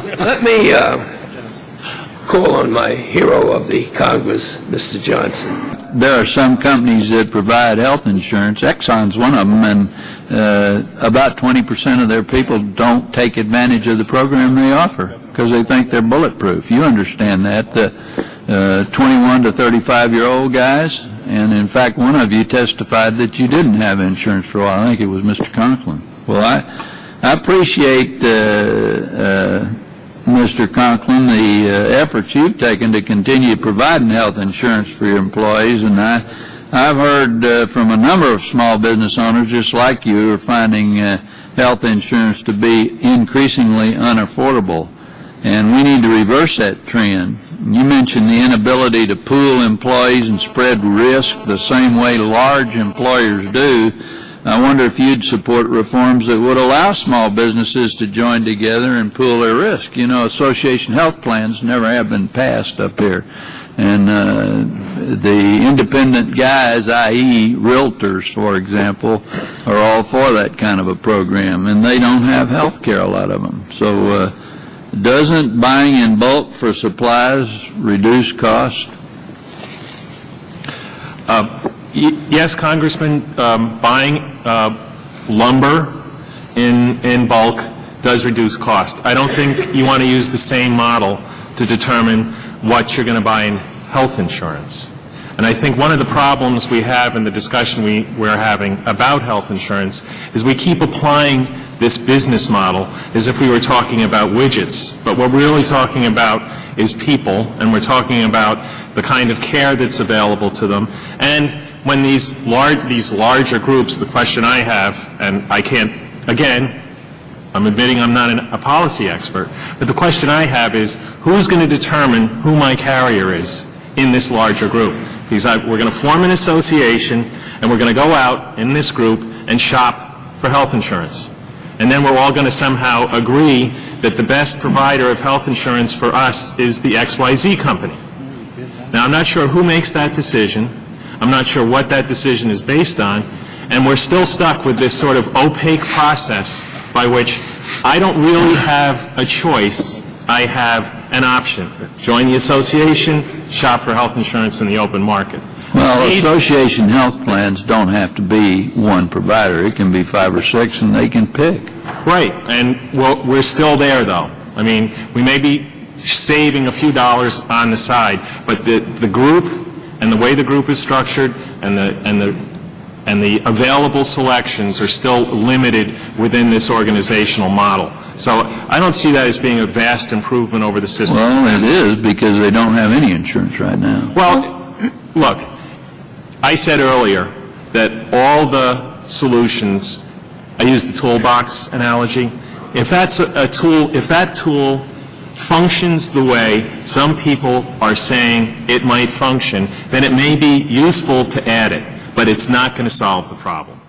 Let me call on my hero of the Congress, Mr. Johnson. There are some companies that provide health insurance. Exxon's one of them, and about 20% of their people don't take advantage of the program they offer because they think they're bulletproof. You understand that. 21 to 35-year-old guys, and in fact one of you testified that you didn't have insurance for a while. I think it was Mr. Conklin. Well, I appreciate Mr. Conklin, the efforts you've taken to continue providing health insurance for your employees, and I've heard from a number of small business owners just like you who are finding health insurance to be increasingly unaffordable, and we need to reverse that trend. You mentioned the inability to pool employees and spread risk the same way large employers do. I wonder if you'd support reforms that would allow small businesses to join together and pool their risk. You know, association health plans never have been passed up here. And the independent guys, i.e. realtors, for example, are all for that kind of a program, and they don't have health care, a lot of them. So doesn't buying in bulk for supplies reduce cost? Yes, Congressman, buying lumber in bulk does reduce cost. I don't think you want to use the same model to determine what you're going to buy in health insurance. And I think one of the problems we have in the discussion we're having about health insurance is we keep applying this business model as if we were talking about widgets. But what we're really talking about is people, and we're talking about the kind of care that's available to them. And when these larger groups, the question I have, and I can't, again, I'm admitting I'm not a policy expert, but the question I have is, who's going to determine who my carrier is in this larger group? Because we're going to form an association, and we're going to go out in this group and shop for health insurance. And then we're all going to somehow agree that the best provider of health insurance for us is the XYZ company. Now, I'm not sure who makes that decision. I'm not sure what that decision is based on. And we're still stuck with this sort of opaque process by which I don't really have a choice. I have an option. Join the association, shop for health insurance in the open market. Well, association health plans don't have to be one provider. It can be 5 or 6, and they can pick. Right, and we're still there, though. I mean, we may be saving a few dollars on the side, but the group and the way the group is structured and the available selections are still limited within this organizational model. So I don't see that as being a vast improvement over the system. Well, it is, because they don't have any insurance right now. Well, look, I said earlier that all the solutions, I used the toolbox analogy. If that's a tool, if that tool functions the way some people are saying it might function, then it may be useful to add it, but it's not going to solve the problem.